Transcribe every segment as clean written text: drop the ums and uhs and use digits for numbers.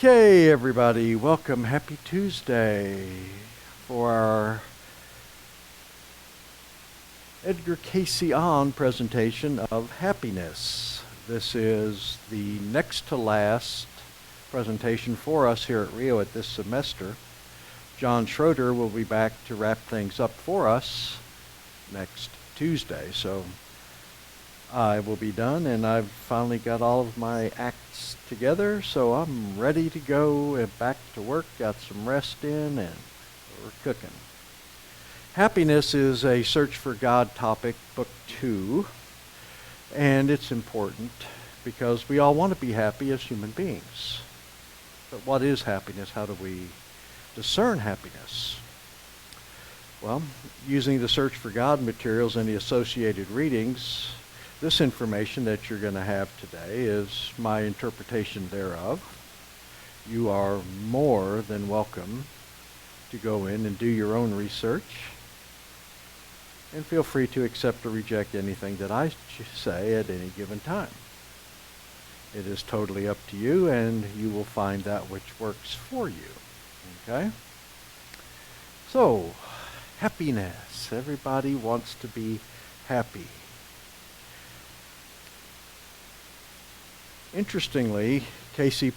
Okay, everybody, welcome. Happy Tuesday for our Edgar Cayce on presentation of happiness. This is the next to last presentation for us here at Rio at this semester. John Schroeder will be back to wrap things up for us next Tuesday. So I will be done, and I've finally got all of my acts together, so I'm ready to go and back to work. Got some rest in, and we're cooking. Happiness is a Search for God topic, book 2, and it's important because we all want to be happy as human beings. But what is happiness? How do we discern happiness? Well, using the Search for God materials and the associated readings, this information that you're going to have today is my interpretation thereof. You are more than welcome to go in and do your own research. And feel free to accept or reject anything that I say at any given time. It is totally up to you, and you will find that which works for you. Okay? So, happiness. Everybody wants to be happy. Interestingly, Cayce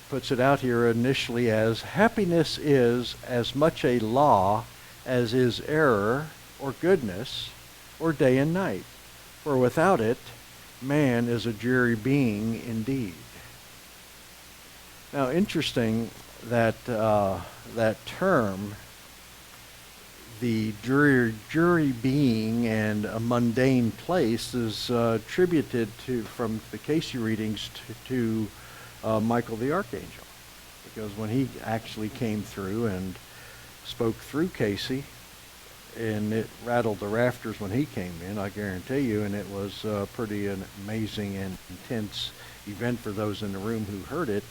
puts it out here initially as happiness is as much a law as is error or goodness or day and night. For without it, man is a dreary being indeed. Now, interesting that that term, the dreary being and a mundane place, is attributed from the Cayce readings to Michael the Archangel, because when he actually came through and spoke through Cayce, and it rattled the rafters when he came in, I guarantee you, and it was pretty an amazing and intense event for those in the room who heard it.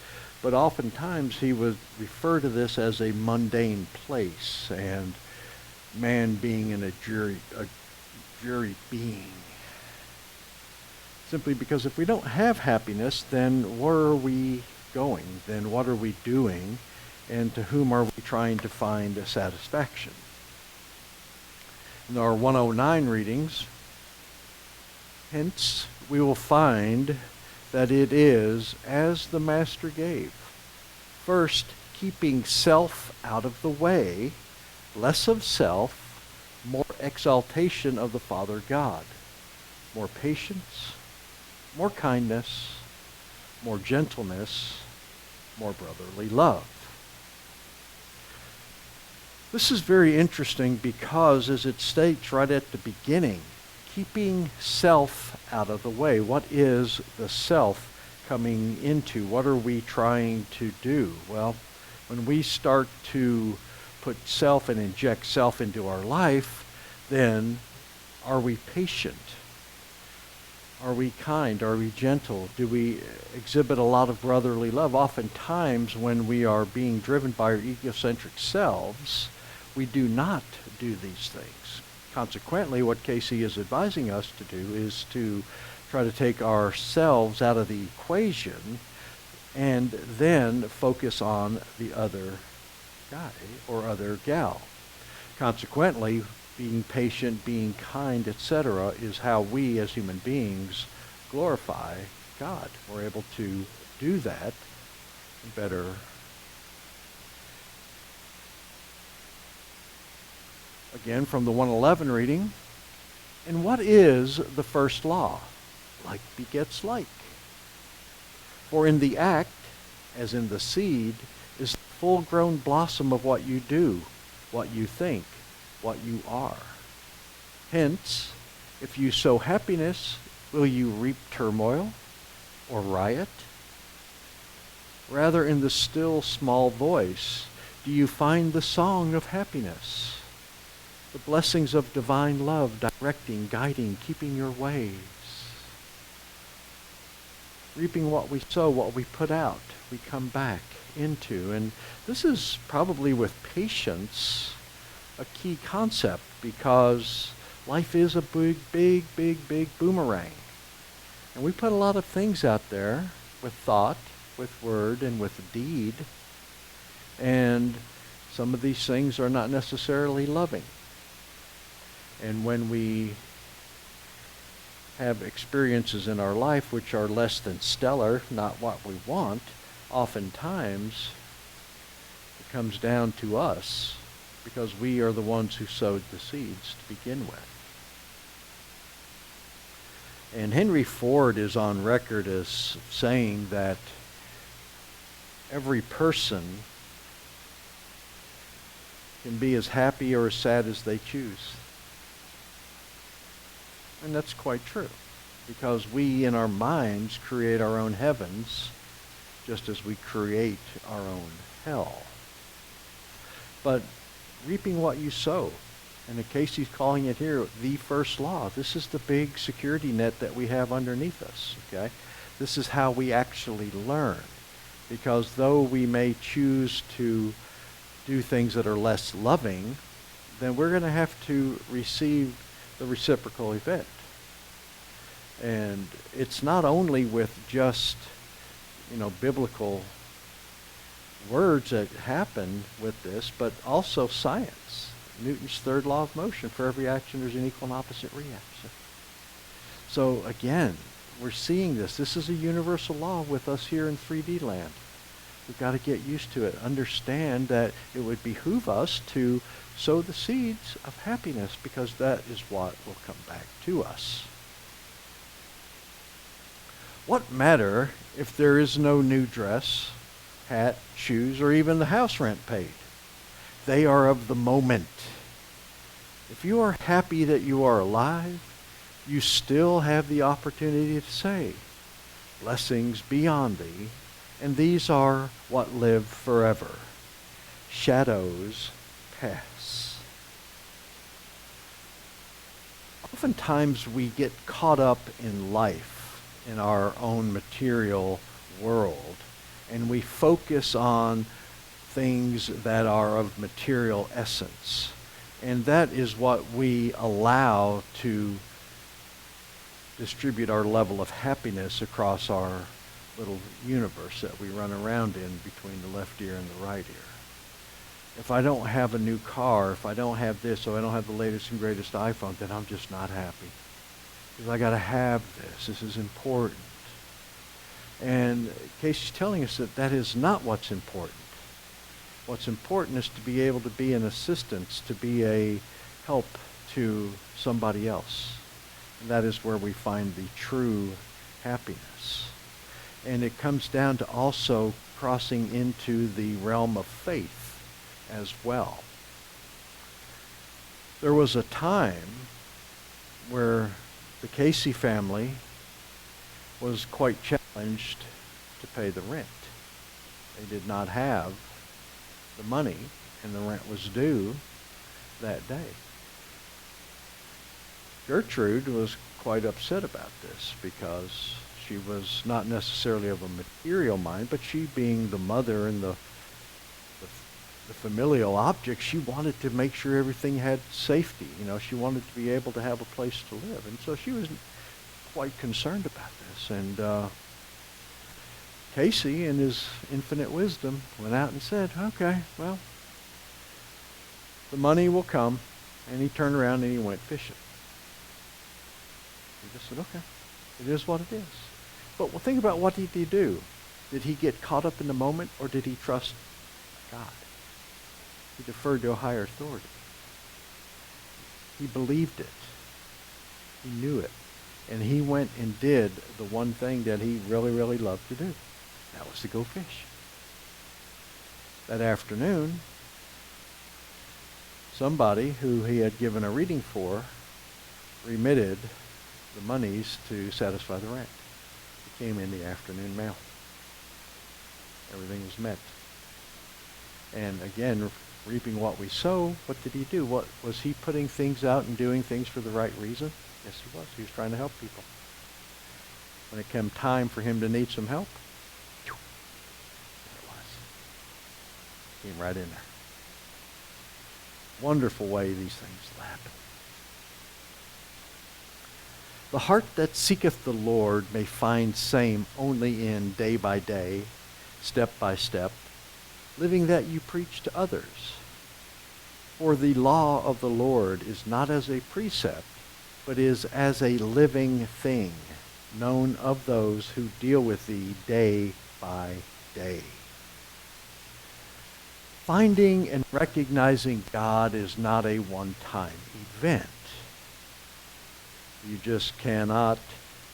But oftentimes he would refer to this as a mundane place, and man being in a dreary being. Simply because if we don't have happiness, then where are we going? Then what are we doing? And to whom are we trying to find a satisfaction? In our 109 readings, hence, we will find that it is as the Master gave. First, keeping self out of the way, less of self, more exaltation of the Father God, more patience, more kindness, more gentleness, more brotherly love. This is very interesting because, as it states right at the beginning, keeping self out of the way. What is the self coming into? What are we trying to do? Well, when we start to put self and inject self into our life, then are we patient? Are we kind? Are we gentle? Do we exhibit a lot of brotherly love? Oftentimes, when we are being driven by our egocentric selves, we do not do these things. Consequently, what Cayce is advising us to do is to try to take ourselves out of the equation and then focus on the other guy or other gal. Consequently, being patient, being kind, etc., is how we as human beings glorify God. We're able to do that better. Again, from the 111 reading, and what is the first law? Like begets like. For in the act, as in the seed, is the full-grown blossom of what you do, what you think, what you are. Hence, if you sow happiness, will you reap turmoil or riot? Rather, in the still small voice, do you find the song of happiness? The blessings of divine love directing, guiding, keeping your ways. Reaping what we sow, what we put out, we come back into. And this is probably with patience a key concept, because life is a big boomerang. And we put a lot of things out there with thought with word and with deed. And some of these things are not necessarily loving. And when we have experiences in our life which are less than stellar, not what we want, oftentimes it comes down to us because we are the ones who sowed the seeds to begin with. And Henry Ford is on record as saying that every person can be as happy or as sad as they choose. And that's quite true, because we in our minds create our own heavens just as we create our own hell. But reaping what you sow, and Cayce's calling it here the first law. This is the big security net that we have underneath us, okay? This is how we actually learn, because though we may choose to do things that are less loving, then we're going to have to receive the reciprocal event. And it's not only with just, biblical words that happen with this, but also science. Newton's third law of motion: for every action there's an equal and opposite reaction. So again, we're seeing this. This is a universal law with us here in 3D land. We've got to get used to it. Understand that it would behoove us to sow the seeds of happiness, because that is what will come back to us. What matter if there is no new dress, hat, shoes, or even the house rent paid? They are of the moment. If you are happy that you are alive, you still have the opportunity to say, "Blessings be on thee, and these are what live forever. Shadows pass." Oftentimes we get caught up in life, in our own material world, and we focus on things that are of material essence. And that is what we allow to distribute our level of happiness across our little universe that we run around in between the left ear and the right ear. If I don't have a new car, if I don't have this, or I don't have the latest and greatest iPhone, then I'm just not happy. Because I got to have this. This is important. And Cayce is telling us that that is not what's important. What's important is to be able to be an assistance, to be a help to somebody else. And that is where we find the true happiness. And it comes down to also crossing into the realm of faith as well. There was a time where the Cayce family was quite challenged to pay the rent. They did not have the money, and the rent was due that day. Gertrude was quite upset about this, because she was not necessarily of a material mind, but she, being the mother and the familial object, she wanted to make sure everything had safety. She wanted to be able to have a place to live. And so she was quite concerned about this. And Cayce, in his infinite wisdom, went out and said, "Okay, well, the money will come." And he turned around and he went fishing. He just said, "Okay, it is what it is." But well, think about, what did he do? Did he get caught up in the moment, or did he trust God? He deferred to a higher authority. He believed it. He knew it. And he went and did the one thing that he really, really loved to do. That was to go fish. That afternoon, somebody who he had given a reading for remitted the monies to satisfy the rent. It came in the afternoon mail. Everything was met. And again, reaping what we sow, what did he do? What was he putting things out and doing things for the right reason? Yes, he was. He was trying to help people. When it came time for him to need some help, there it was. Came right in there. Wonderful way these things happen. The heart that seeketh the Lord may find same only in day by day step by step, living that you preach to others. For the law of the Lord is not as a precept, but is as a living thing, known of those who deal with thee day by day. Finding and recognizing God is not a one-time event. You just cannot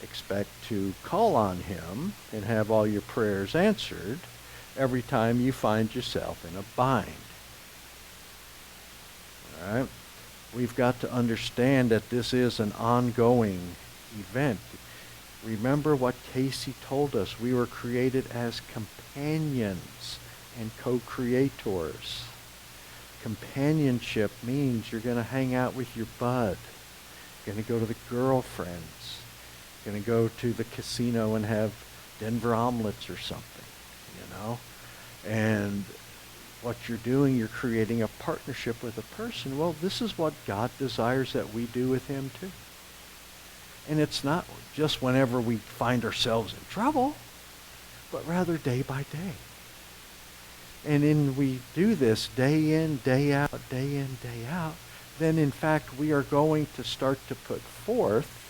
expect to call on him and have all your prayers answered every time you find yourself in a bind. All right? We've got to understand that this is an ongoing event. Remember what Cayce told us. We were created as companions and co-creators. Companionship means you're going to hang out with your bud. You're going to go to the girlfriends. You're going to go to the casino and have Denver omelets or something, you know? And what you're doing, you're creating a partnership with a person. Well, this is what God desires that we do with him too. And it's not just whenever we find ourselves in trouble, but rather day by day. And we do this day in, day out, then in fact we are going to start to put forth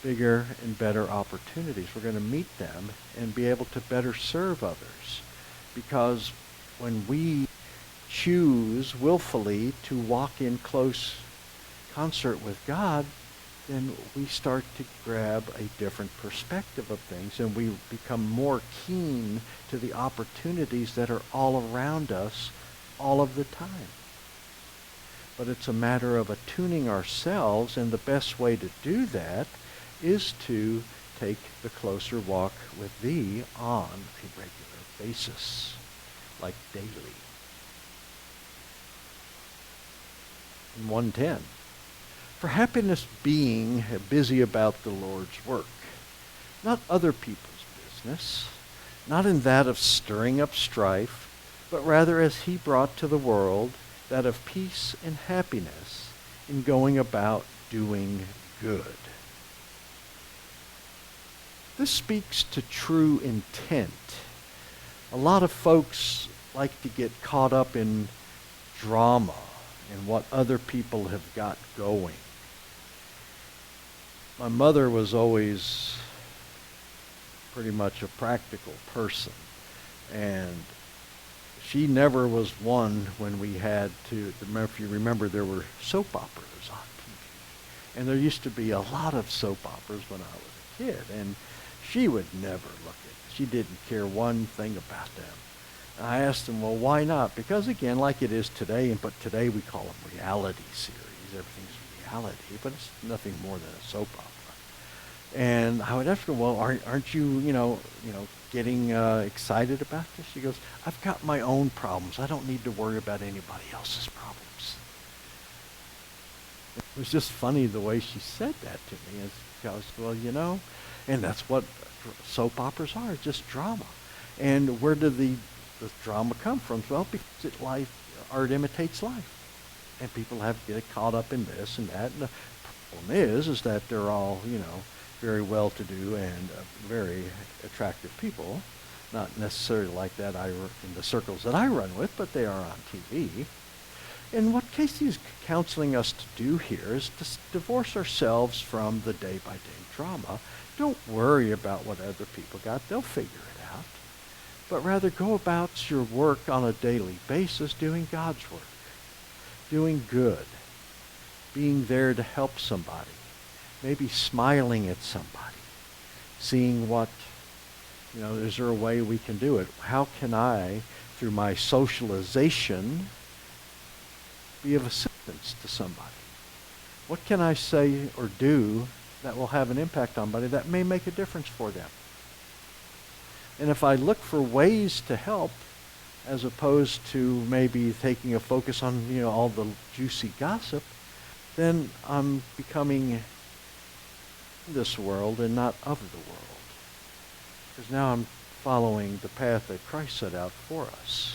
bigger and better opportunities. We're going to meet them and be able to better serve others. Because when we choose willfully to walk in close concert with God, then we start to grab a different perspective of things, and we become more keen to the opportunities that are all around us all of the time. But it's a matter of attuning ourselves, and the best way to do that is to take the closer walk with thee on a regular basis, like daily. In 110. For happiness being busy about the Lord's work, not other people's business, not in that of stirring up strife, but rather as he brought to the world that of peace and happiness in going about doing good. This speaks to true intent. A lot of folks like to get caught up in drama and what other people have got going. My mother was always pretty much a practical person, and she never was one when we had to, if you remember, there were soap operas on TV, and there used to be a lot of soap operas when I was a kid, and she would never look at it. She didn't care one thing about them. And I asked them, well, why not? Because again, like it is today, but today we call them reality series. Everything's reality, but it's nothing more than a soap opera. And I would ask her, well, aren't you, getting excited about this? She goes, I've got my own problems. I don't need to worry about anybody else's problems. It was just funny the way she said that to me. Because, well, and that's what soap operas are, just drama. And where did the drama come from? Well, because art imitates life. And people have to get caught up in this and that. And the problem is that they're all, very well-to-do and very attractive people. Not necessarily like that in the circles that I run with, but they are on TV. And what Cayce is counseling us to do here is to divorce ourselves from the day-by-day drama. Don't worry about what other people got. They'll figure it out. But rather go about your work on a daily basis doing God's work, doing good, being there to help somebody, maybe smiling at somebody, seeing what, is there a way we can do it? How can I, through my socialization, be of assistance to somebody? What can I say or do that will have an impact on somebody that may make a difference for them? And if I look for ways to help, as opposed to maybe taking a focus on, all the juicy gossip, then I'm becoming this world and not of the world. Because now I'm following the path that Christ set out for us.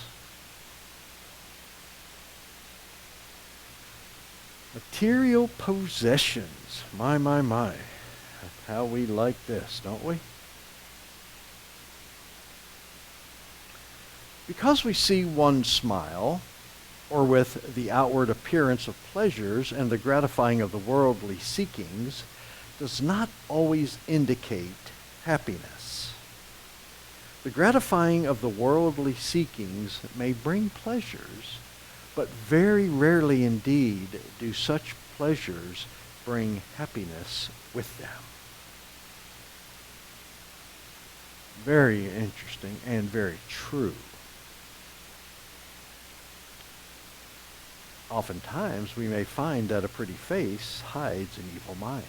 Material possessions. My. How we like this, don't we? Because we see one smile, or with the outward appearance of pleasures and the gratifying of the worldly seekings, does not always indicate happiness. The gratifying of the worldly seekings may bring pleasures, but very rarely indeed do such pleasures bring happiness with them. Very interesting and very true. Oftentimes, we may find that a pretty face hides an evil mind.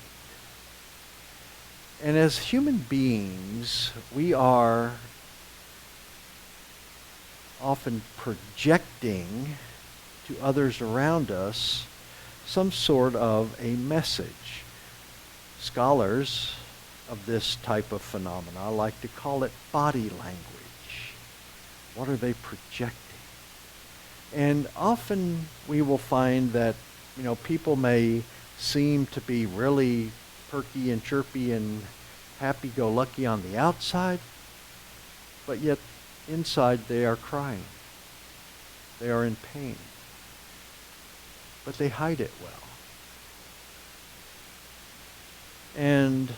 And as human beings, we are often projecting to others around us some sort of a message. Scholars of this type of phenomena like to call it body language. What are they projecting? And often we will find that, people may seem to be really perky and chirpy and happy-go-lucky on the outside, but yet inside they are crying. They are in pain. But they hide it well. And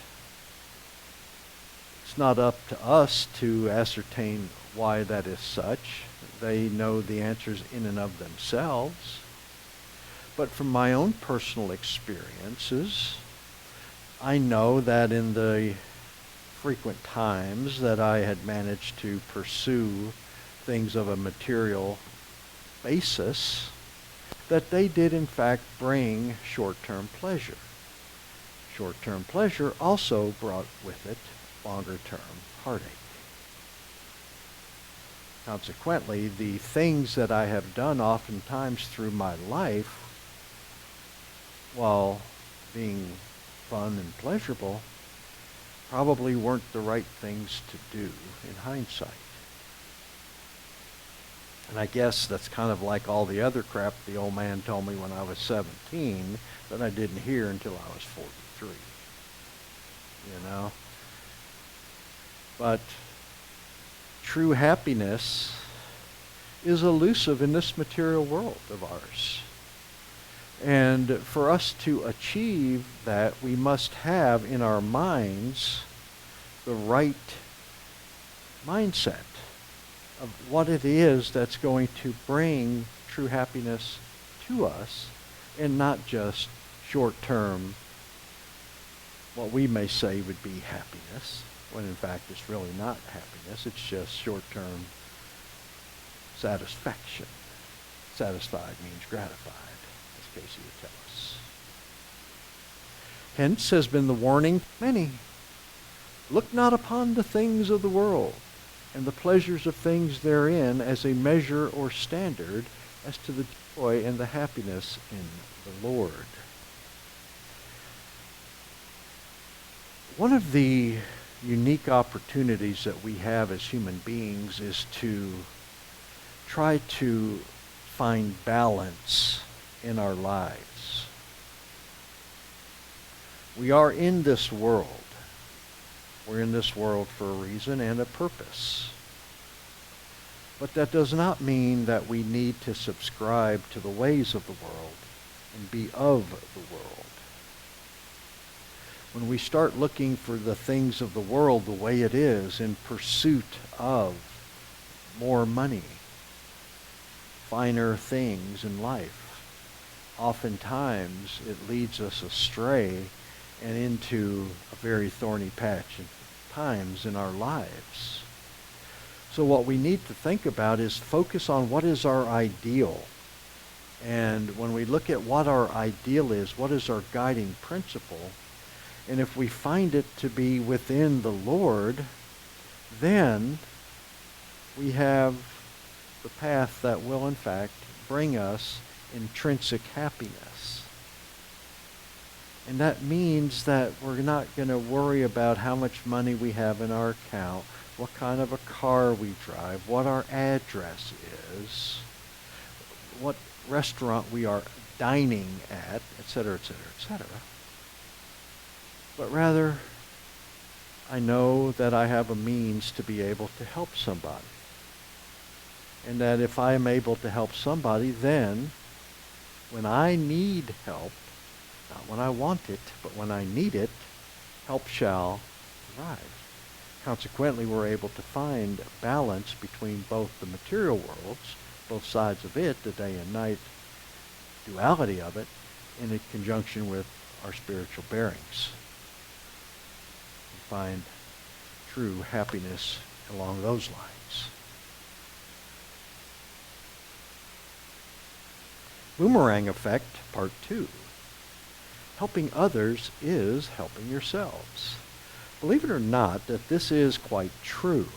it's not up to us to ascertain why that is such. They know the answers in and of themselves. But from my own personal experiences, I know that in the frequent times that I had managed to pursue things of a material basis, that they did in fact bring short-term pleasure. Short-term pleasure also brought with it longer-term heartache. Consequently, the things that I have done oftentimes through my life, while being fun and pleasurable, probably weren't the right things to do in hindsight. And I guess that's kind of like all the other crap the old man told me when I was 17 that I didn't hear until I was 43. But true happiness is elusive in this material world of ours. And for us to achieve that, we must have in our minds the right mindset of what it is that's going to bring true happiness to us, and not just short-term, what we may say would be happiness, when in fact it's really not happiness. It's just short-term satisfaction. Satisfied means gratified, as Cayce would tell us. Hence has been the warning to many. Look not upon the things of the world and the pleasures of things therein as a measure or standard as to the joy and the happiness in the Lord. One of the unique opportunities that we have as human beings is to try to find balance in our lives. We are in this world. We're in this world for a reason and a purpose. But that does not mean that we need to subscribe to the ways of the world and be of the world. When we start looking for the things of the world the way it is in pursuit of more money, finer things in life, oftentimes it leads us astray and into a very thorny patch at times in our lives. So what we need to think about is focus on what is our ideal. And when we look at what our ideal is, what is our guiding principle, and if we find it to be within the Lord, then we have the path that will in fact bring us intrinsic happiness. And that means that we're not going to worry about how much money we have in our account, what kind of a car we drive, what our address is, what restaurant we are dining at, etc., etc., etc. But rather, I know that I have a means to be able to help somebody. And that if I am able to help somebody, then when I need help, not when I want it, but when I need it, help shall arrive. Consequently, we're able to find balance between both the material worlds, both sides of it, the day and night duality of it, in conjunction with our spiritual bearings. We find true happiness along those lines. Boomerang effect, part 2. Helping others is helping yourselves. Believe it or not, that this is quite true.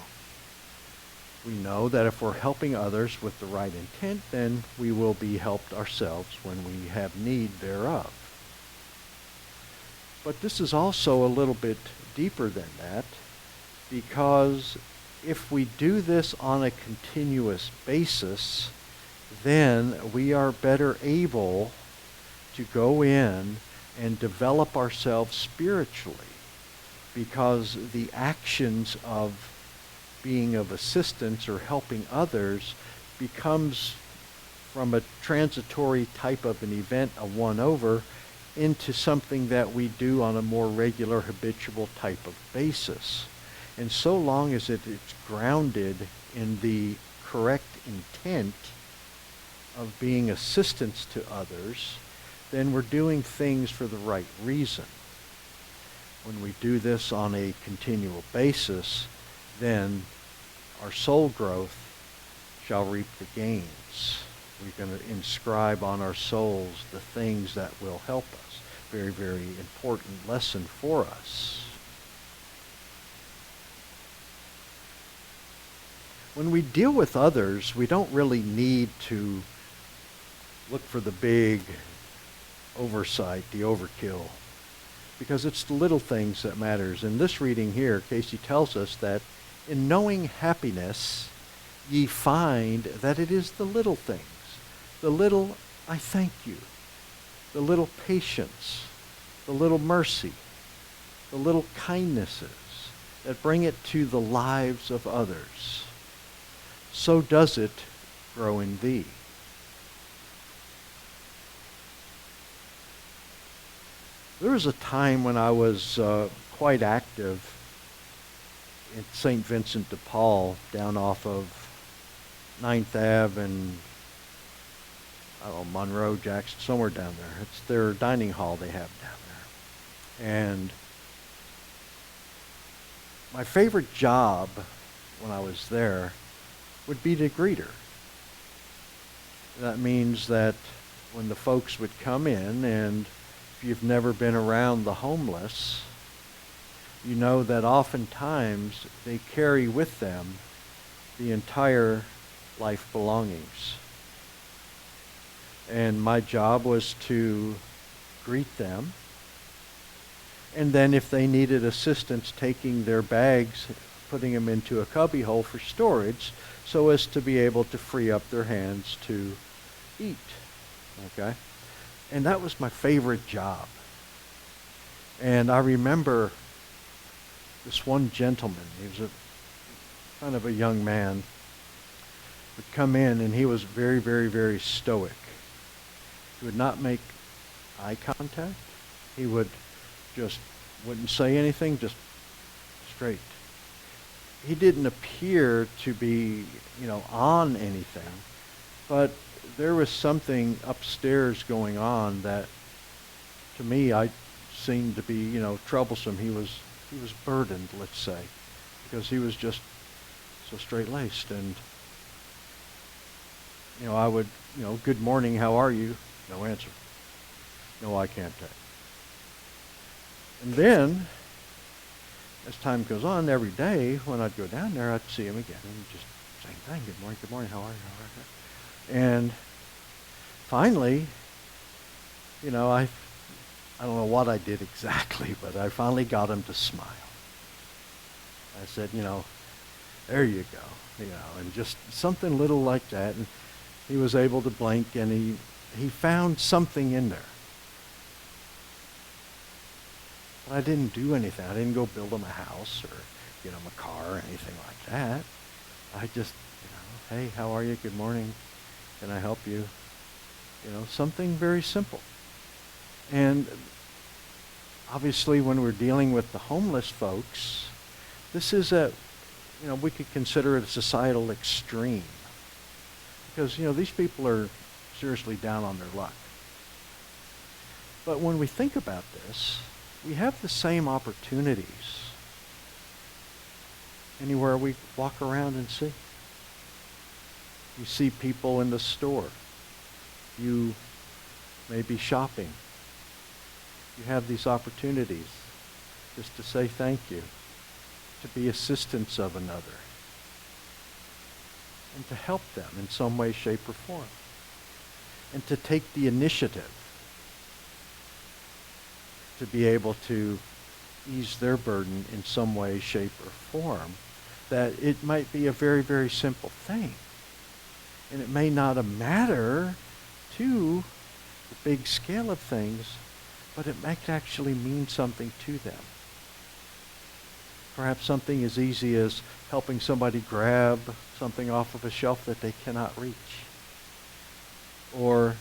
We know that if we're helping others with the right intent, then we will be helped ourselves when we have need thereof. But this is also a little bit deeper than that, because if we do this on a continuous basis, then we are better able to go in and develop ourselves spiritually, because the actions of being of assistance or helping others becomes from a transitory type of an event, a one-over, into something that we do on a more regular, habitual type of basis. And so long as it's grounded in the correct intent of being assistance to others, then we're doing things for the right reason. When we do this on a continual basis, then our soul growth shall reap the gains. We're going to inscribe on our souls the things that will help us. Very, very important lesson for us. When we deal with others, we don't really need to look for the big oversight, the overkill, because it's the little things that matters. In this reading here, Cayce tells us that in knowing happiness, ye find that it is the little things, the little I thank you, the little patience, the little mercy, the little kindnesses that bring it to the lives of others. So does it grow in thee. There was a time when I was quite active in St. Vincent de Paul, down off of 9th Ave and, I don't know, Monroe, Jackson, somewhere down there. It's their dining hall they have down there. And my favorite job when I was there would be to greet her. That means that when the folks would come in, and if you've never been around the homeless, you know that oftentimes they carry with them the entire life belongings. And my job was to greet them, and then if they needed assistance taking their bags, putting them into a cubby hole for storage, so as to be able to free up their hands to eat. Okay? And that was my favorite job. And I remember this one gentleman, he was a kind of a young man, would come in, and he was very, very, very stoic. He would not make eye contact. He would just wouldn't say anything, just straight. He didn't appear to be, on anything, but there was something upstairs going on that, to me, I seemed to be, troublesome. He was burdened, let's say, because he was just so straight-laced. And, I would, good morning, how are you? No answer. No eye contact. And then, as time goes on, every day when I'd go down there, I'd see him again, and just same thing. Good morning, how are you? And finally, I don't know what I did exactly, but I finally got him to smile. I said, there you go, and just something little like that. And he was able to blink, and he found something in there. But I didn't do anything. I didn't go build him a house or get him a car or anything like that. I just, Hey, how are you? Good morning. Can I help you? Something very simple. And obviously when we're dealing with the homeless folks, this is we could consider it a societal extreme. Because, these people are seriously down on their luck. But when we think about this, we have the same opportunities anywhere we walk around and see. You see people in the store. You may be shopping. You have these opportunities just to say thank you, to be assistants of another, and to help them in some way, shape, or form, and to take the initiative to be able to ease their burden in some way, shape, or form, that it might be a very, very simple thing. And it may not matter to the big scale of things, but it might actually mean something to them. Perhaps something as easy as helping somebody grab something off of a shelf that they cannot reach. Or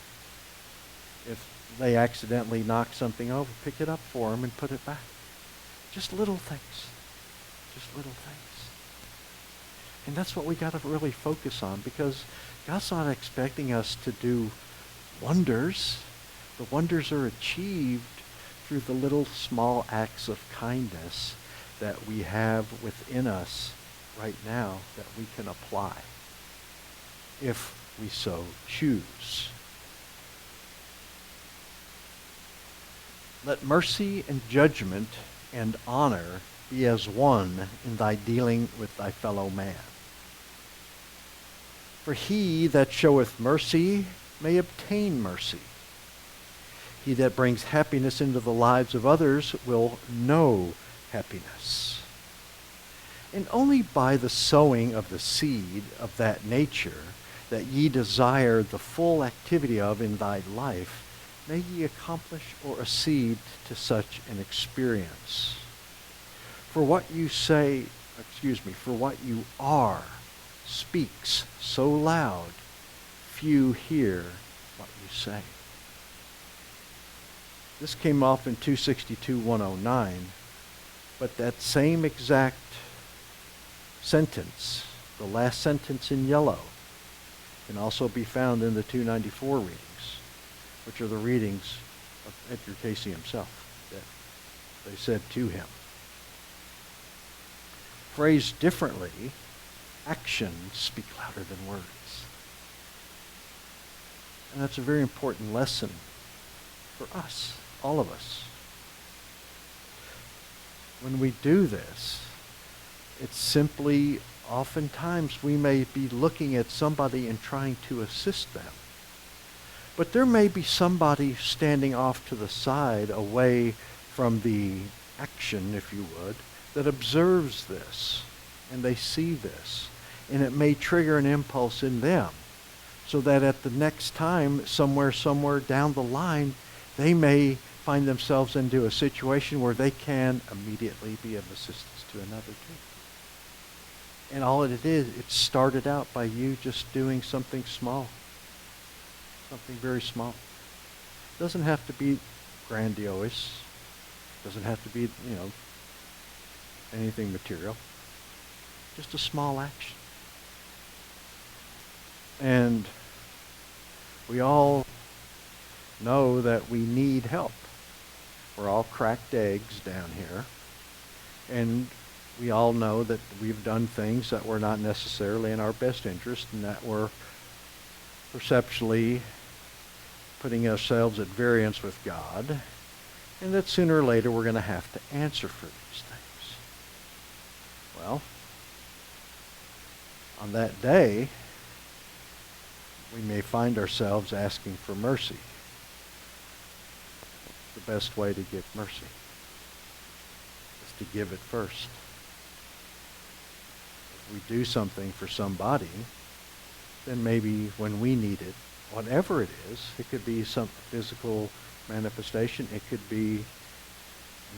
if they accidentally knock something over, pick it up for them and put it back. Just little things. Just little things. And that's what we got to really focus on, because God's not expecting us to do wonders. The wonders are achieved through the little small acts of kindness that we have within us right now that we can apply if we so choose. Let mercy and judgment and honor be as one in thy dealing with thy fellow man. For he that showeth mercy may obtain mercy. He that brings happiness into the lives of others will know happiness. And only by the sowing of the seed of that nature that ye desire the full activity of in thy life, may ye accomplish or accede to such an experience. For what you are speaks so loud, few hear what you say. This came off in 262-109, but that same exact sentence, the last sentence in yellow, can also be found in the 294 readings, which are the readings of Edgar Cayce himself that they said to him. Phrased differently, actions speak louder than words. And that's a very important lesson for us, all of us. When we do this, it's simply, oftentimes we may be looking at somebody and trying to assist them. But there may be somebody standing off to the side, away from the action, if you would, that observes this, and they see this, and it may trigger an impulse in them, so that at the next time, somewhere down the line, they may find themselves into a situation where they can immediately be of assistance to another too. And all it is, it started out by you just doing something small. Something very small. It doesn't have to be grandiose. It doesn't have to be, anything material. Just a small action. And we all know that we need help. We're all cracked eggs down here. And we all know that we've done things that were not necessarily in our best interest, and that were perceptually putting ourselves at variance with God, and that sooner or later we're going to have to answer for these things. Well, on that day, we may find ourselves asking for mercy. The best way to get mercy is to give it first. If we do something for somebody, then maybe when we need it, whatever it is, it could be some physical manifestation, it could be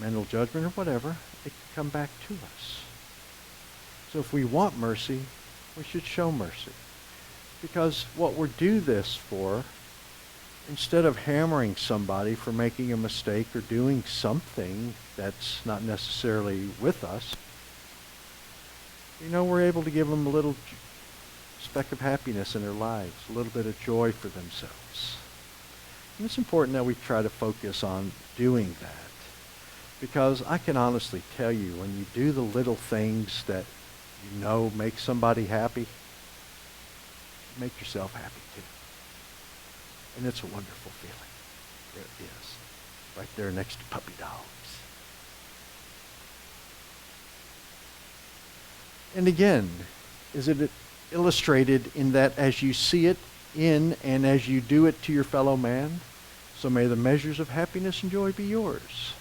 mental judgment or whatever, it could come back to us. So if we want mercy, we should show mercy. Because what we do this for, instead of hammering somebody for making a mistake or doing something that's not necessarily with us, we're able to give them a little speck of happiness in their lives, a little bit of joy for themselves. And it's important that we try to focus on doing that. Because I can honestly tell you, when you do the little things that make somebody happy, make yourself happy too. And it's a wonderful feeling. It is. Right there next to puppy dogs. And again, is it illustrated in that as you see it in and as you do it to your fellow man, so may the measures of happiness and joy be yours.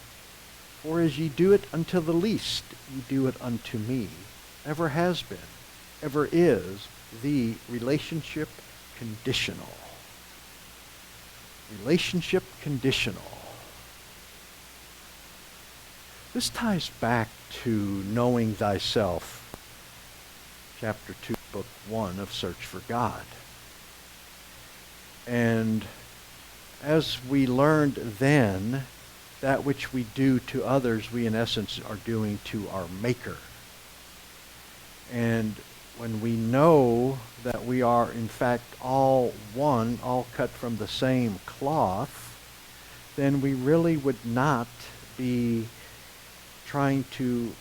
For as ye do it unto the least, ye do it unto me. Ever has been, ever is, the relationship conditional. Relationship conditional. This ties back to knowing thyself, chapter 2, book 1 of Search for God. And as we learned then, that which we do to others, we in essence are doing to our Maker. And when we know that we are in fact all one, all cut from the same cloth, then we really would not be trying to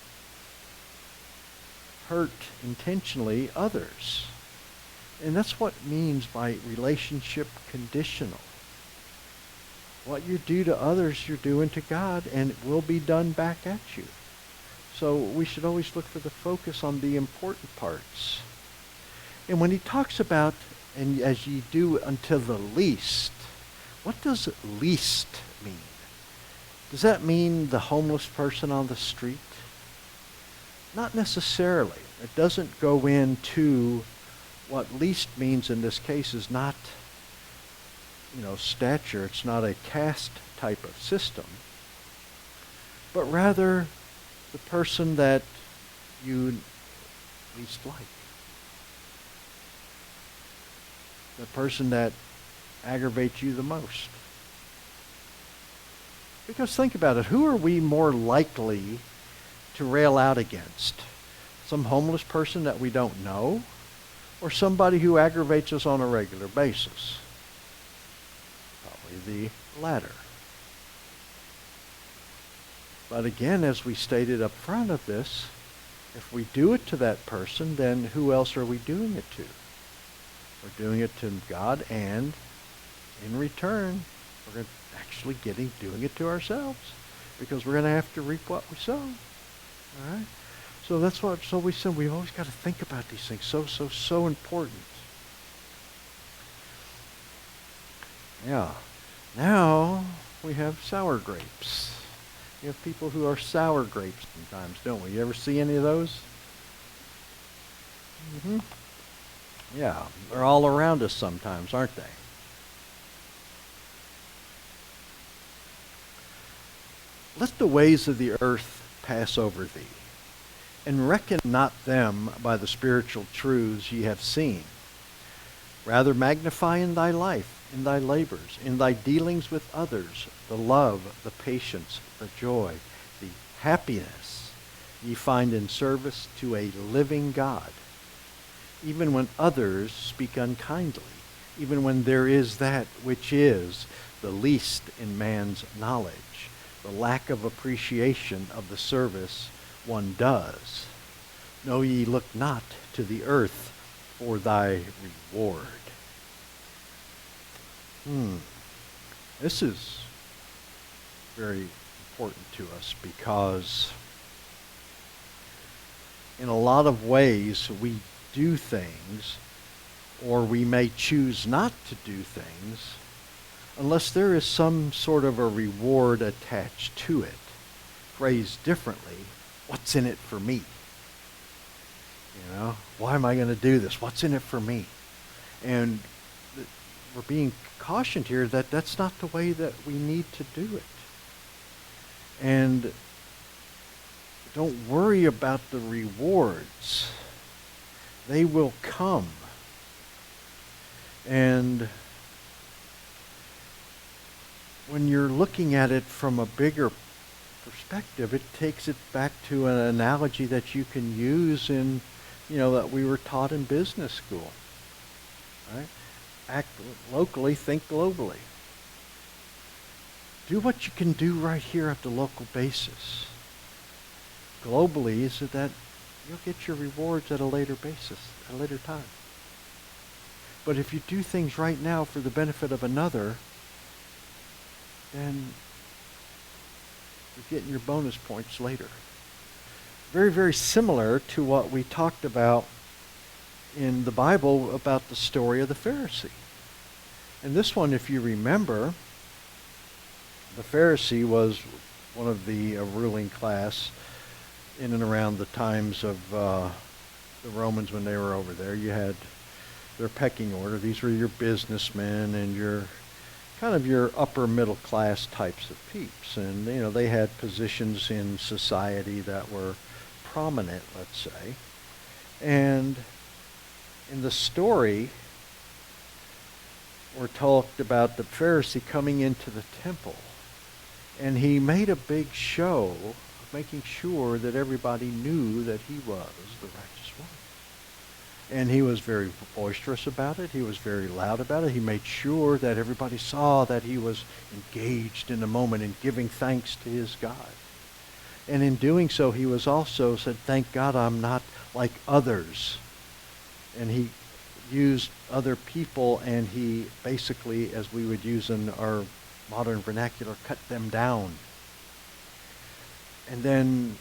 hurt intentionally others. And that's what it means by relationship conditional. What you do to others, you're doing to God, and it will be done back at you. So we should always look for the focus on the important parts. And when he talks about, and as ye do unto the least, what does least mean? Does that mean the homeless person on the street? Not necessarily. It doesn't go into what least means in this case is not stature. It's not a caste type of system, but rather the person that you least like. The person that aggravates you the most. Because think about it, who are we more likely to rail out against? Some homeless person that we don't know, or somebody who aggravates us on a regular basis? The latter. But again, as we stated up front of this, if we do it to that person, then who else are we doing it to? We're doing it to God, and in return, we're actually doing it to ourselves, because we're going to have to reap what we sow. All right? So that's what. So we said we've always got to think about these things. So important. Yeah. Now we have sour grapes. We have people who are sour grapes sometimes, don't we? You ever see any of those? Mm-hmm. Yeah, they're all around us sometimes, aren't they? Let the ways of the earth pass over thee, and reckon not them by the spiritual truths ye have seen. Rather magnify in thy life, in thy labors, in thy dealings with others, the love, the patience, the joy, the happiness ye find in service to a living God. Even when others speak unkindly, even when there is that which is the least in man's knowledge, the lack of appreciation of the service one does. Know ye look not to the earth for thy reward. This is very important to us, because in a lot of ways we do things, or we may choose not to do things, unless there is some sort of a reward attached to it. Phrased differently, what's in it for me? Why am I going to do this? What's in it for me? And we're being cautioned here that that's not the way that we need to do it. And don't worry about the rewards. They will come. And when you're looking at it from a bigger perspective, it takes it back to an analogy that you can use in, that we were taught in business school. Right? Act locally, think globally. Do what you can do right here at the local basis. Globally, so that you'll get your rewards at a later basis, at a later time. But if you do things right now for the benefit of another, then you're getting your bonus points later. Very, very similar to what we talked about in the Bible about the story of the Pharisee. And this one, if you remember, the Pharisee was one of the ruling class in and around the times of the Romans when they were over there. You had their pecking order. These were your businessmen and your kind of your upper middle class types of peeps. And, they had positions in society that were prominent, let's say. And in the story, we're talked about the Pharisee coming into the temple. And he made a big show of making sure that everybody knew that he was the righteous one. And he was very boisterous about it. He was very loud about it. He made sure that everybody saw that he was engaged in the moment and giving thanks to his God. And in doing so, he was also said, thank God I'm not like others. And he used other people, and he basically, as we would use in our modern vernacular, cut them down. And then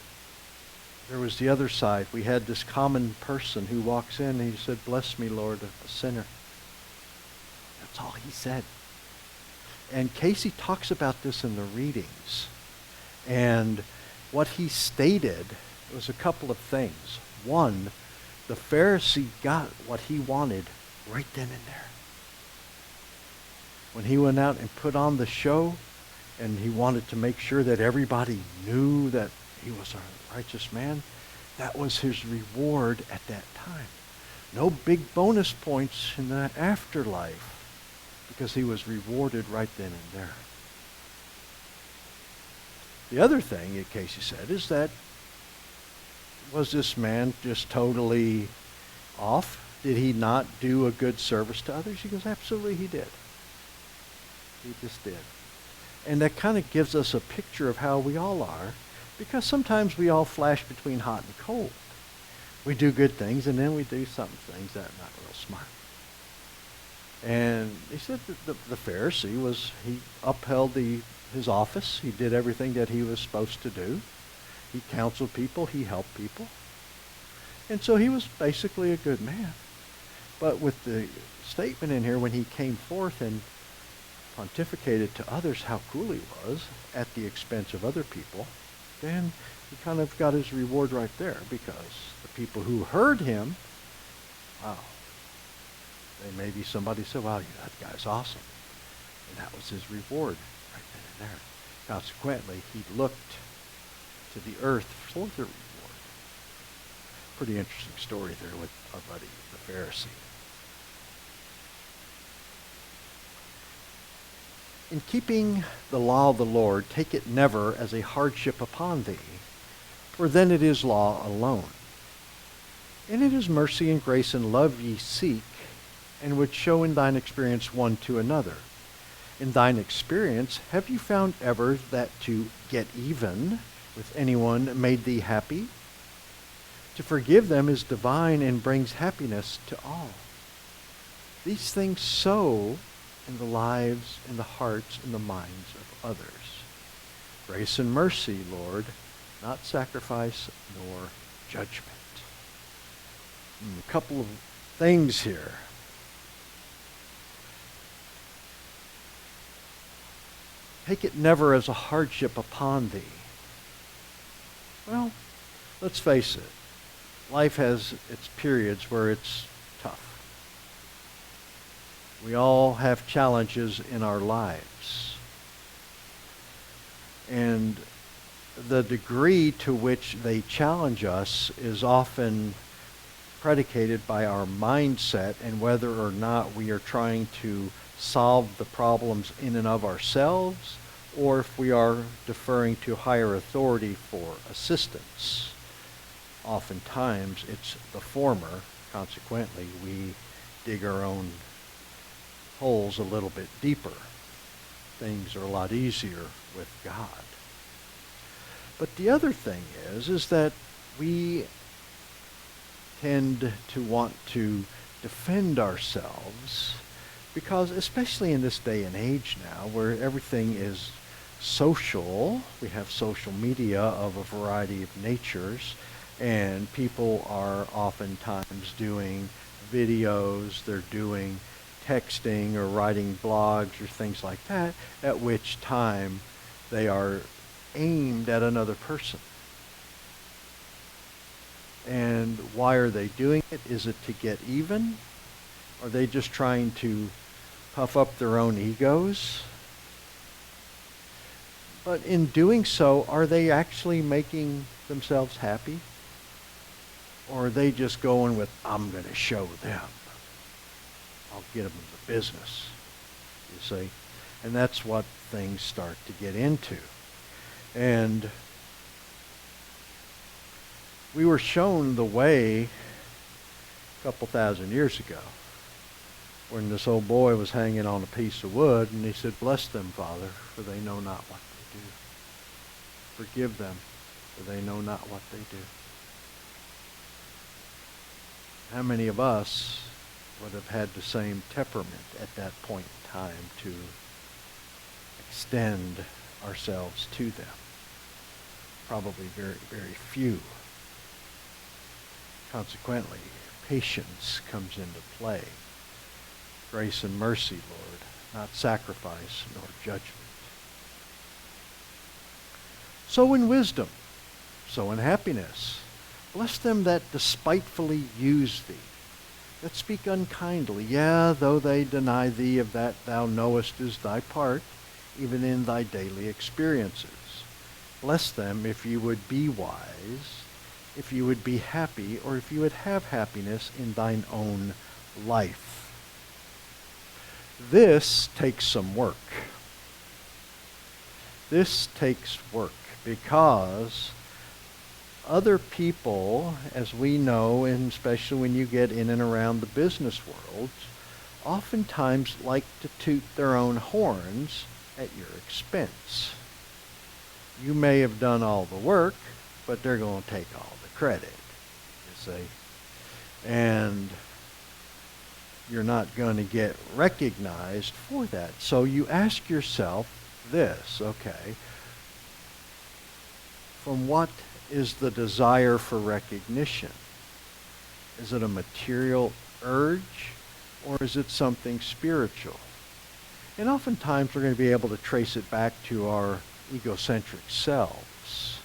there was the other side. We had this common person who walks in and he said, bless me, Lord, a sinner. That's all he said. And Cayce talks about this in the readings. And what he stated was a couple of things. One, the Pharisee got what he wanted right then and there. When he went out and put on the show, and he wanted to make sure that everybody knew that he was a righteous man, that was his reward at that time. No big bonus points in the afterlife, because he was rewarded right then and there. The other thing that Cayce said is that, was this man just totally off? Did he not do a good service to others? He goes, absolutely he did. He just did. And that kind of gives us a picture of how we all are, because sometimes we all flash between hot and cold. We do good things, and then we do some things that are not real smart. And he said that the Pharisee he upheld his office. He did everything that he was supposed to do. He counseled people. He helped people. And so he was basically a good man. But with the statement in here, when he came forth and pontificated to others how cool he was at the expense of other people, then he kind of got his reward right there, because the people who heard him, wow, maybe somebody said, wow, that guy's awesome. And that was his reward right then and there. Consequently, he looked to the earth for the reward. Pretty interesting story there with our buddy, the Pharisee. In keeping the law of the Lord, take it never as a hardship upon thee, for then it is law alone. And it is mercy and grace and love ye seek, and would show in thine experience one to another. In thine experience, have you found ever that to get even with anyone made thee happy? To forgive them is divine and brings happiness to all. These things sow in the lives, in the hearts, in the minds of others. Grace and mercy, Lord, not sacrifice nor judgment. A couple of things here. Take it never as a hardship upon thee. Well, let's face it. Life has its periods where it's tough. We all have challenges in our lives. And the degree to which they challenge us is often predicated by our mindset and whether or not we are trying to solve the problems in and of ourselves, or if we are deferring to higher authority for assistance. Oftentimes, it's the former. Consequently, we dig our own holes a little bit deeper. Things are a lot easier with God. But the other thing is that we tend to want to defend ourselves because, especially in this day and age now, where everything is social, we have social media of a variety of natures, and people are oftentimes doing videos, they're doing texting or writing blogs or things like that, at which time they are aimed at another person. And why are they doing it? Is it to get even? Are they just trying to puff up their own egos? But in doing so, are they actually making themselves happy? Or are they just going with, I'm going to show them. I'll get them the business, you see. And that's what things start to get into. And we were shown the way a couple thousand years ago when this old boy was hanging on a piece of wood, and he said, "Bless them, Father, for they know not what they do. Forgive them, for they know not what they do." How many of us would have had the same temperament at that point in time to extend ourselves to them? Probably very, very few. Consequently, patience comes into play. Grace and mercy, Lord, not sacrifice nor judgment. Sow in wisdom, sow in happiness. Bless them that despitefully use thee, that speak unkindly. Yea, though they deny thee of that thou knowest is thy part, even in thy daily experiences. Bless them if you would be wise, if you would be happy, or if you would have happiness in thine own life. This takes some work. This takes work because other people, as we know, and especially when you get in and around the business world, oftentimes like to toot their own horns at your expense. You may have done all the work, but they're going to take all the credit, you see. And you're not going to get recognized for that. So you ask yourself this, okay, from what is the desire for recognition? Is it a material urge, or is it something spiritual? And oftentimes we're going to be able to trace it back to our egocentric selves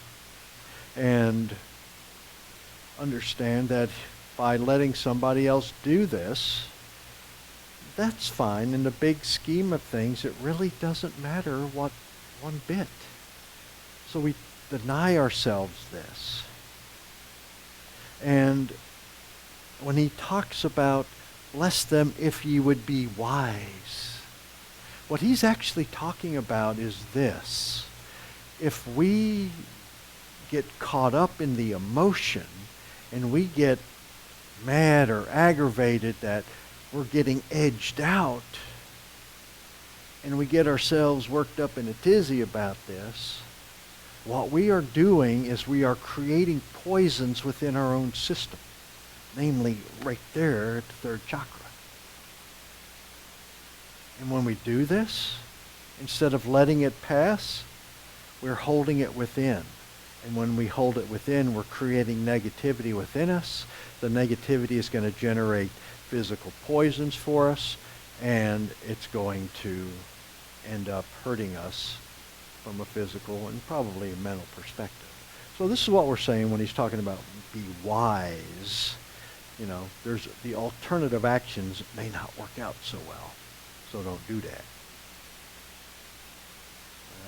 and understand that by letting somebody else do this, that's fine. In the big scheme of things, it really doesn't matter one bit. So we deny ourselves this. And when he talks about bless them if ye would be wise, what he's actually talking about is this. If we get caught up in the emotion and we get mad or aggravated that we're getting edged out, and we get ourselves worked up in a tizzy about this, what we are doing is we are creating poisons within our own system, namely right there at the third chakra. And when we do this, instead of letting it pass, we're holding it within. And when we hold it within, we're creating negativity within us. The negativity is going to generate physical poisons for us, and it's going to end up hurting us from a physical and probably a mental perspective. So this is what we're saying when he's talking about be wise. You know, there's the alternative actions may not work out so well, so don't do that.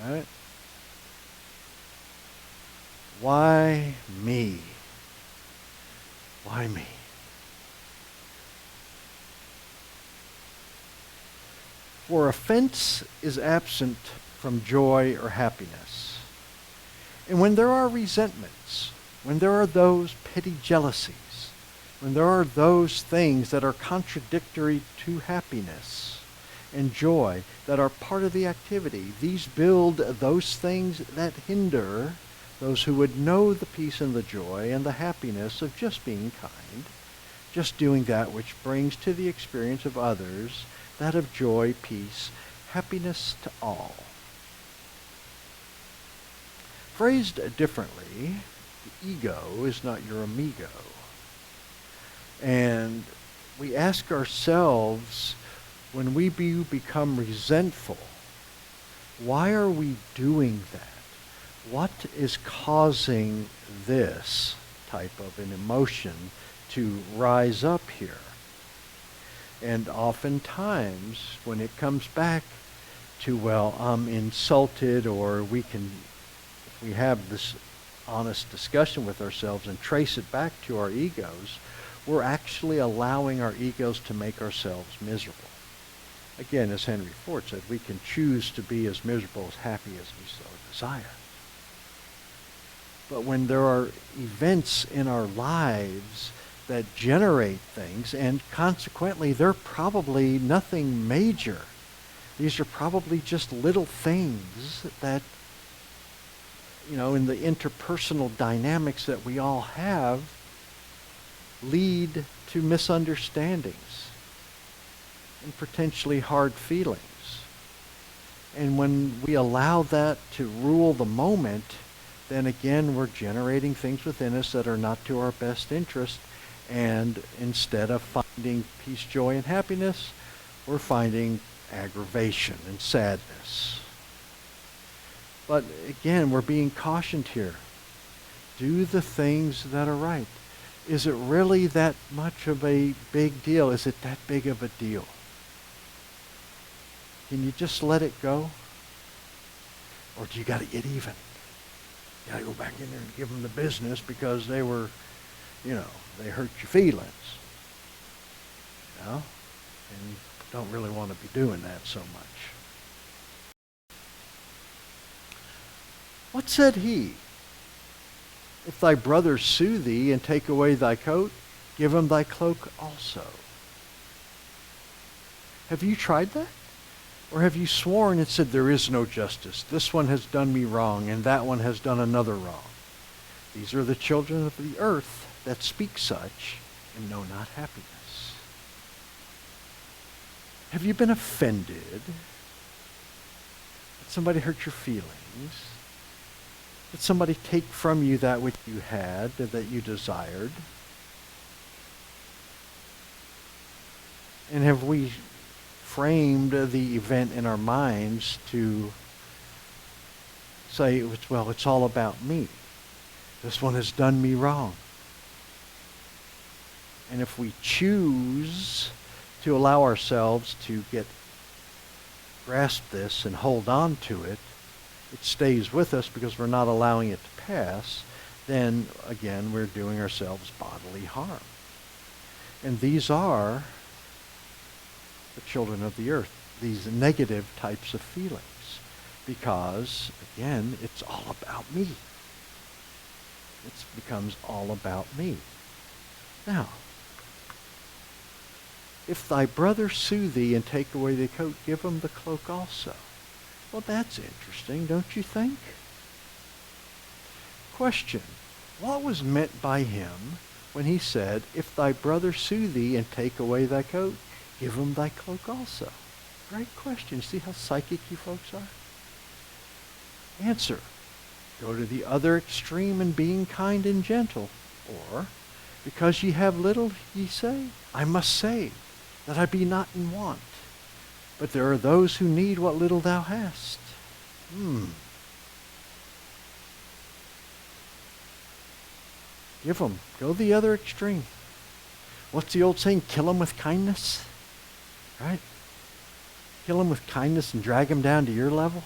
All right? Why me? Why me? For offense is absent from joy or happiness. And when there are resentments, when there are those petty jealousies, when there are those things that are contradictory to happiness and joy that are part of the activity, these build those things that hinder those who would know the peace and the joy and the happiness of just being kind, just doing that which brings to the experience of others that of joy, peace, happiness to all. Phrased differently, the ego is not your amigo. And we ask ourselves, when we become resentful, why are we doing that? What is causing this type of an emotion to rise up here? And oftentimes, when it comes back to, well, I'm insulted, or if we have this honest discussion with ourselves and trace it back to our egos, we're actually allowing our egos to make ourselves miserable. Again, as Henry Ford said, we can choose to be as miserable, as happy as we so desire. But when there are events in our lives that generate things, and consequently they're probably nothing major. These are probably just little things that, in the interpersonal dynamics that we all have, lead to misunderstandings and potentially hard feelings. And when we allow that to rule the moment, then again we're generating things within us that are not to our best interest. And instead of finding peace, joy, and happiness, we're finding aggravation and sadness. But again, we're being cautioned here. Do the things that are right. Is it really that much of a big deal? Is it that big of a deal? Can you just let it go? Or do you got to get even? You got to go back in there and give them the business because they were, they hurt your feelings. And you don't really want to be doing that so much. What said he? If thy brother sue thee and take away thy coat, give him thy cloak also. Have you tried that? Or have you sworn and said, there is no justice? This one has done me wrong, and that one has done another wrong. These are the children of the earth that speak such and know not happiness. Have you been offended? Did somebody hurt your feelings? Did somebody take from you that which you had, that you desired? And have we framed the event in our minds to say, well, it's all about me. This one has done me wrong. And if we choose to allow ourselves to grasp this and hold on to it, it stays with us because we're not allowing it to pass, then again we're doing ourselves bodily harm. And these are the children of the earth, these negative types of feelings, because again it's all about me. It becomes all about me. Now, if thy brother sue thee and take away thy coat, give him the cloak also. Well, that's interesting, don't you think? Question. What was meant by him when he said, if thy brother sue thee and take away thy coat, give him thy cloak also? Great question. See how psychic you folks are? Answer. Go to the other extreme in being kind and gentle. Or, because ye have little, ye say, I must save, that I be not in want. But there are those who need what little thou hast. Give them. Go the other extreme. What's the old saying? Kill them with kindness. Right? Kill them with kindness and drag them down to your level.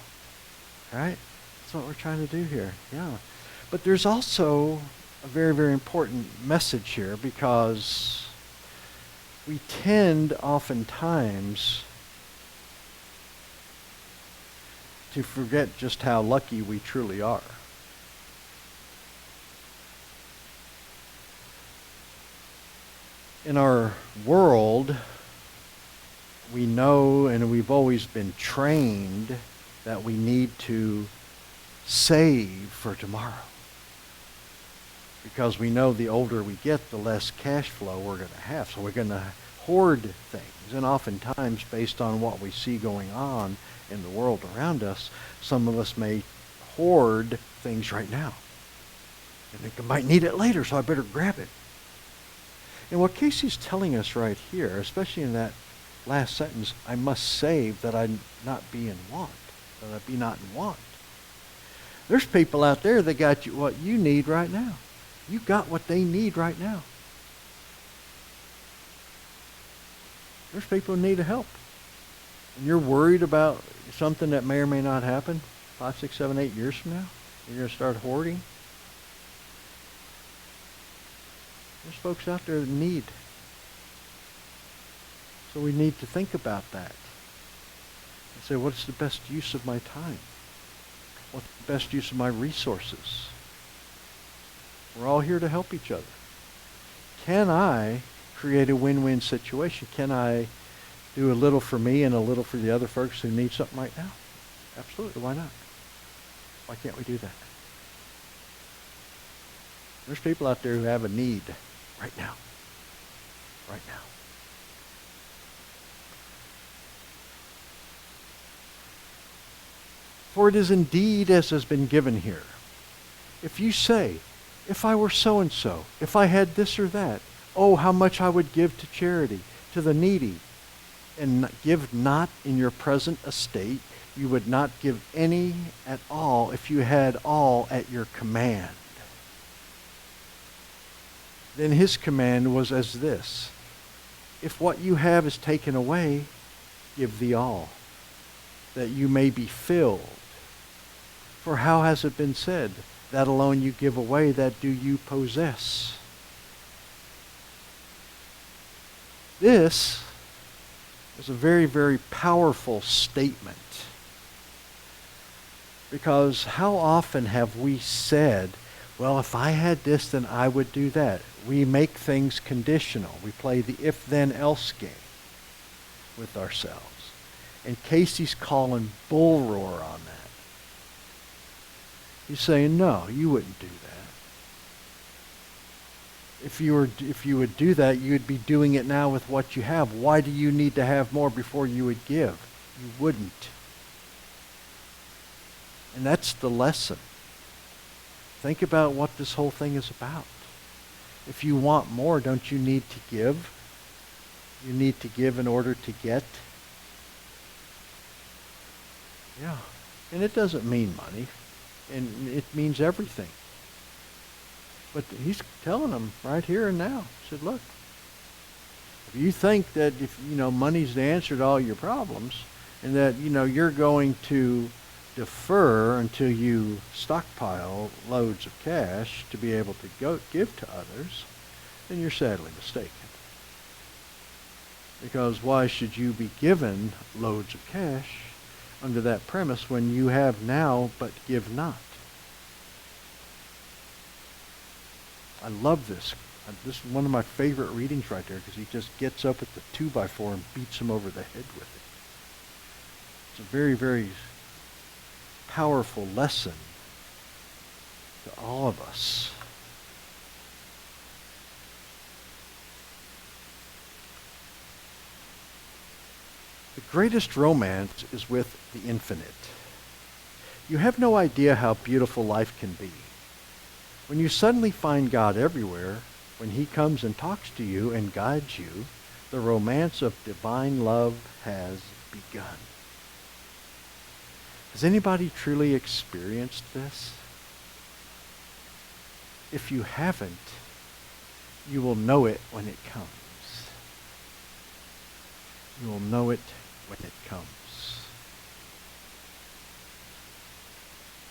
Right? That's what we're trying to do here. Yeah. But there's also a very, very important message here, because we tend oftentimes to forget just how lucky we truly are. In our world, we know and we've always been trained that we need to save for tomorrow. Because we know the older we get, the less cash flow we're going to have. So we're going to hoard things. And oftentimes, based on what we see going on in the world around us, some of us may hoard things right now. And I might need it later, so I better grab it. And what Cayce's telling us right here, especially in that last sentence, I must save that I not be in want, that I be not in want. There's people out there that got you what you need right now. You got what they need right now. There's people who need help. And you're worried about something that may or may not happen 5, 6, 7, 8 years from now. You're going to start hoarding. There's folks out there that need. So we need to think about that. And say, what's the best use of my time? What's the best use of my resources? We're all here to help each other. Can I create a win-win situation? Can I do a little for me and a little for the other folks who need something right now? Absolutely. Why not? Why can't we do that? There's people out there who have a need right now. Right now. For it is indeed as has been given here. If you say, if I were so-and-so, if I had this or that, oh, how much I would give to charity, to the needy, and give not in your present estate, you would not give any at all if you had all at your command. Then his command was as this: if what you have is taken away, give thee all, that you may be filled. For how has it been said, that alone you give away, that do you possess? This is a very, very powerful statement. Because how often have we said, well, if I had this, then I would do that. We make things conditional. We play the if-then-else game with ourselves. And Cayce's calling bull roar on that. He's saying, no, you wouldn't do that. If you would do that, you would be doing it now with what you have. Why do you need to have more before you would give? You wouldn't. And that's the lesson. Think about what this whole thing is about. If you want more, don't you need to give? You need to give in order to get. Yeah. And it doesn't mean money. And it means everything. But he's telling them right here and now. He said, look, if you think that if money's the answer to all your problems, and that you're going to defer until you stockpile loads of cash to be able to give to others, then you're sadly mistaken. Because why should you be given loads of cash under that premise when you have now but give not? I love this. This is one of my favorite readings right there, because he just gets up at the 2x4 and beats him over the head with it. It's a very, very powerful lesson to all of us. The greatest romance is with the infinite. You have no idea how beautiful life can be. When you suddenly find God everywhere, when he comes and talks to you and guides you, the romance of divine love has begun. Has anybody truly experienced this? If you haven't, you will know it when it comes. You will know it when it comes.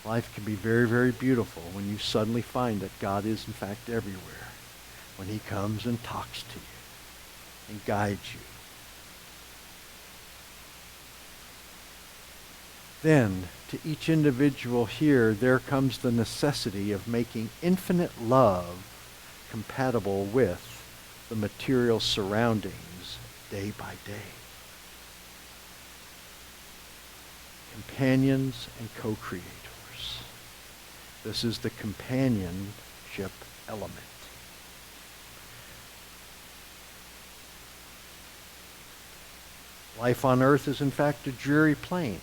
Life can be very, very beautiful when you suddenly find that God is in fact everywhere. When he comes and talks to you and guides you. then to each individual here, there comes the necessity of making infinite love compatible with the material surroundings day by day. Companions and co-creators. This is the companionship element. Life on earth is in fact a dreary plain.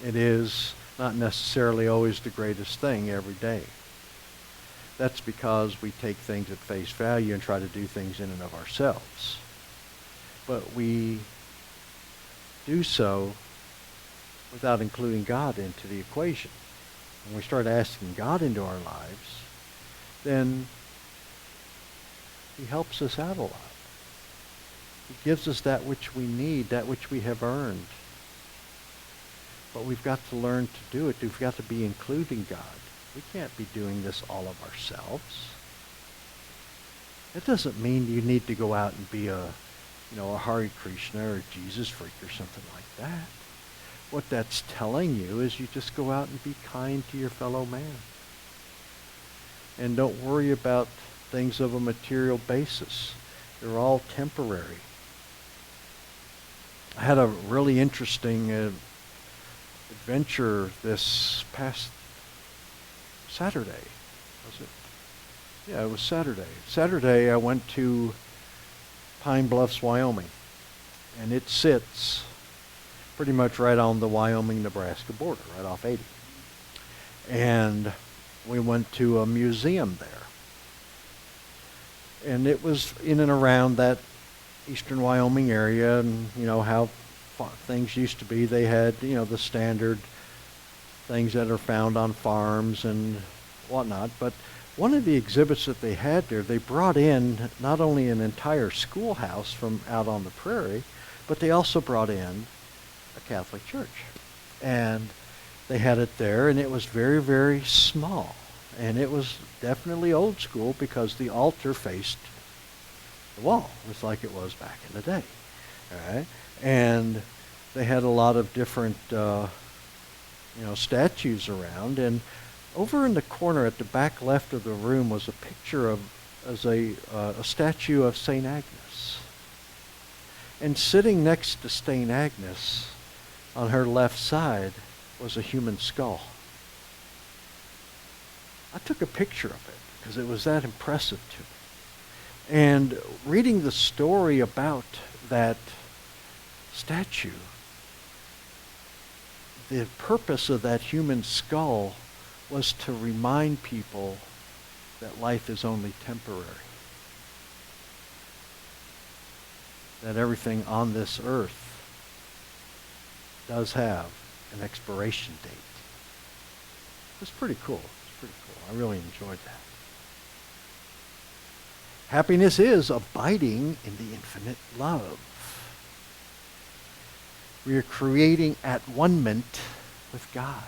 It is not necessarily always the greatest thing every day. That's because we take things at face value and try to do things in and of ourselves. But we do so without including God into the equation. When we start asking God into our lives, then he helps us out a lot. He gives us that which we need, that which we have earned. But we've got to learn to do it. We've got to be including God. We can't be doing this all of ourselves. It doesn't mean you need to go out and be a Hare Krishna or a Jesus freak or something like that. What that's telling you is you just go out and be kind to your fellow man. And don't worry about things of a material basis. They're all temporary. I had a really interesting adventure this past Saturday. Was it? Yeah, it was Saturday. Saturday I went to Pine Bluffs, Wyoming. And it sits pretty much right on the Wyoming-Nebraska border, right off 80. And we went to a museum there. And it was in and around that eastern Wyoming area, and how things used to be. They had, the standard things that are found on farms and whatnot. But one of the exhibits that they had there, they brought in not only an entire schoolhouse from out on the prairie, but they also brought in a Catholic church. And they had it there, and it was very, very small. And it was definitely old school because the altar faced the wall. It was like it was back in the day. All right? And they had a lot of different, statues around. And over in the corner at the back left of the room was a picture of a statue of St. Agnes. And sitting next to St. Agnes on her left side was a human skull. I took a picture of it because it was that impressive to me. And reading the story about that statue, the purpose of that human skull was to remind people that life is only temporary. That everything on this earth does have an expiration date. It's pretty cool. I really enjoyed that. Happiness is abiding in the infinite love. We are creating at one-ment with God.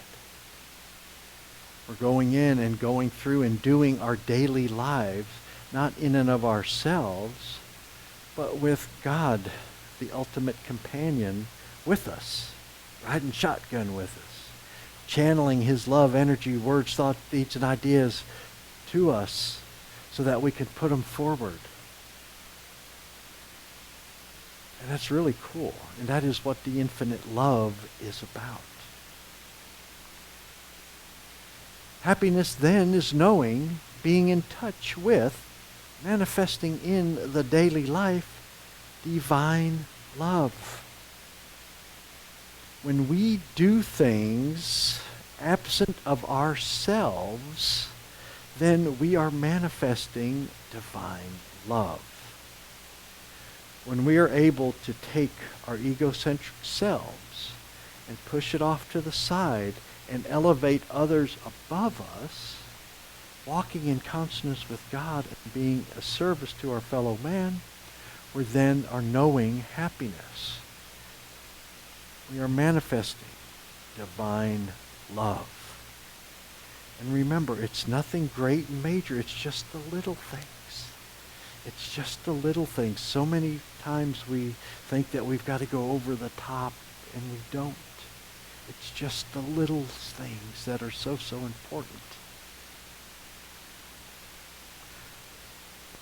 We're going in and going through and doing our daily lives, not in and of ourselves, but with God, the ultimate companion, with us, riding shotgun with us, channeling his love, energy, words, thoughts, deeds, and ideas to us so that we can put them forward. And that's really cool. And that is what the infinite love is about. Happiness then is knowing, being in touch with, manifesting in the daily life, divine love. When we do things absent of ourselves, then we are manifesting divine love. When we are able to take our egocentric selves and push it off to the side and elevate others above us, walking in consonance with God and being a service to our fellow man, we then are knowing happiness. We are manifesting divine love. And remember, it's nothing great and major. It's just the little things. It's just the little things. So many times we think that we've got to go over the top, and we don't. It's just the little things that are so, so important.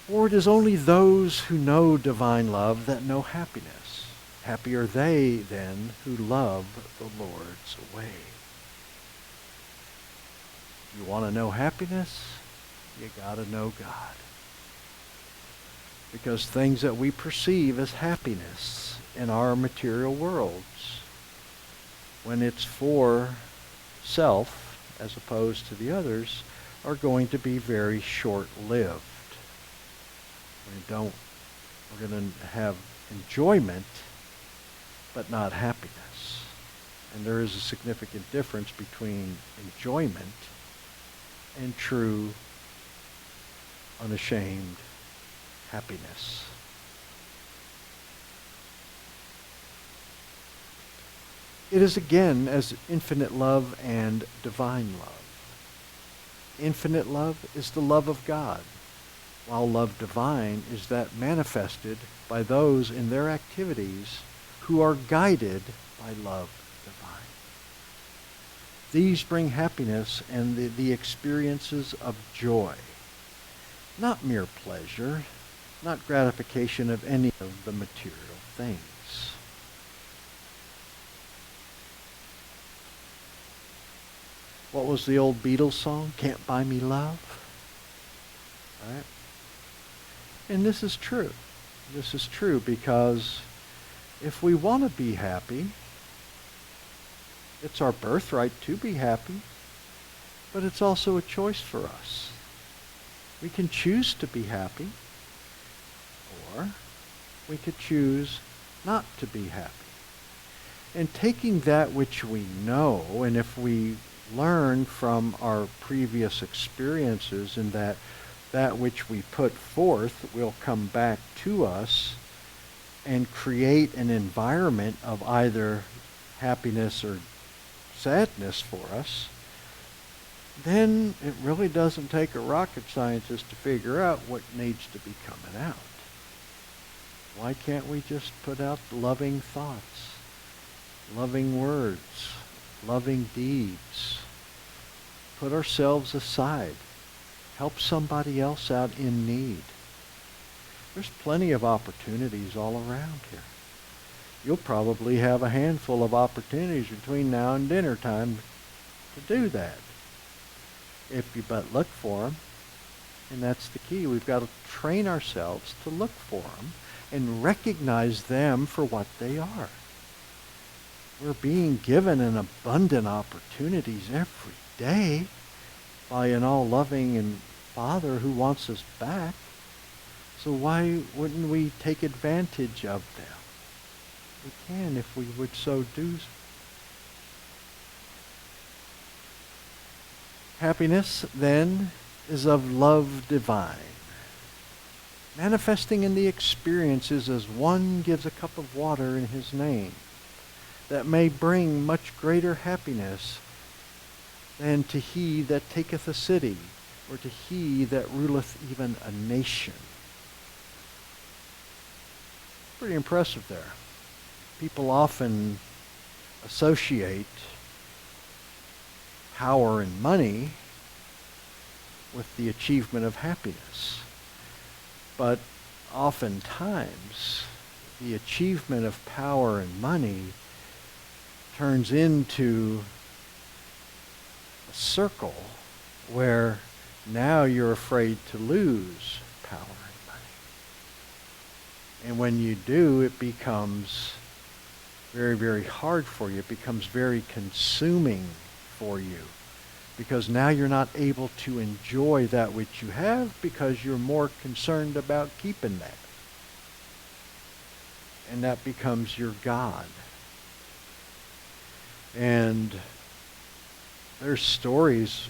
For it is only those who know divine love that know happiness. Happy are they, then, who love the Lord's way. You want to know happiness? You got to know God. Because things that we perceive as happiness in our material worlds, when it's for self as opposed to the others, are going to be very short-lived. We're going to have enjoyment, but not happiness. And there is a significant difference between enjoyment and true, unashamed happiness. It is again as infinite love and divine love. Infinite love is the love of God, while love divine is that manifested by those in their activities who are guided by love divine. These bring happiness and the experiences of joy, not mere pleasure, not gratification of any of the material things. What was the old Beatles song? Can't Buy Me Love? Right? And this is true. This is true because if we want to be happy, it's our birthright to be happy, but it's also a choice for us. We can choose to be happy, or we could choose not to be happy. And taking that which we know, and if we learn from our previous experiences in that which we put forth will come back to us and create an environment of either happiness or sadness for us, then it really doesn't take a rocket scientist to figure out what needs to be coming out. Why can't we just put out loving thoughts, loving words, loving deeds, put ourselves aside, help somebody else out in need? There's plenty of opportunities all around here. You'll probably have a handful of opportunities between now and dinner time to do that, if you but look for them. And that's the key. We've got to train ourselves to look for them and recognize them for what they are. We're being given an abundant opportunities every day by an all-loving and Father who wants us back. So why wouldn't we take advantage of them? We can if we would so do. Happiness, then, is of love divine, manifesting in the experiences as one gives a cup of water in his name, that may bring much greater happiness than to he that taketh a city, or to he that ruleth even a nation. Pretty impressive there. People often associate power and money with the achievement of happiness. But oftentimes, the achievement of power and money turns into a circle where now you're afraid to lose power and money. And when you do, it becomes very, very hard for you. It becomes very consuming for you, because now you're not able to enjoy that which you have because you're more concerned about keeping that. And that becomes your God. And there's stories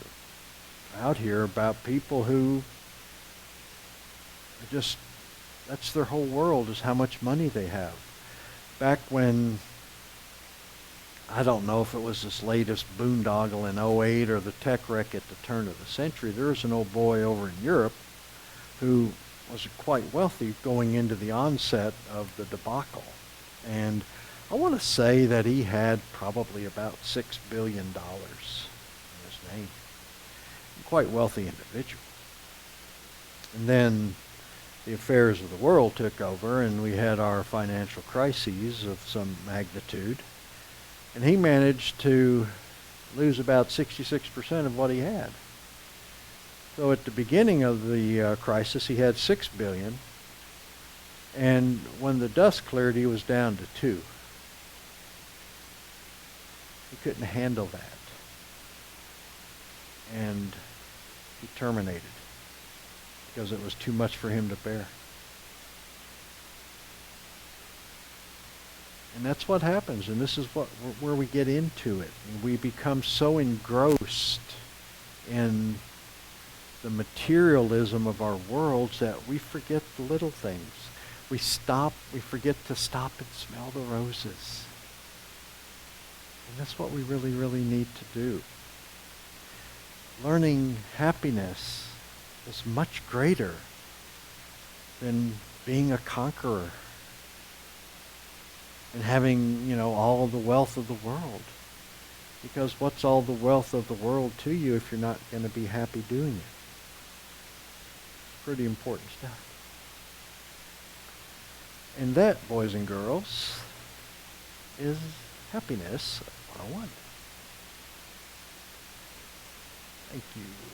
out here about people who just, that's their whole world, is how much money they have. Back when, I don't know if it was this latest boondoggle in '08 or the tech wreck at the turn of the century, there was an old boy over in Europe who was quite wealthy going into the onset of the debacle. And I want to say that he had probably about $6 billion in his name. Quite wealthy individual. And then the affairs of the world took over, and we had our financial crises of some magnitude. And he managed to lose about 66% of what he had. So at the beginning of the crisis, he had $6 billion. And when the dust cleared, he was down to 2. He couldn't handle that. And he terminated because it was too much for him to bear. And that's what happens, and this is where we get into it. And we become so engrossed in the materialism of our worlds that we forget the little things. We forget to stop and smell the roses. And that's what we really, really need to do. Learning happiness is much greater than being a conqueror and having, all the wealth of the world. Because what's all the wealth of the world to you if you're not going to be happy doing it? Pretty important stuff. And that, boys and girls, is Happiness 101. Thank you.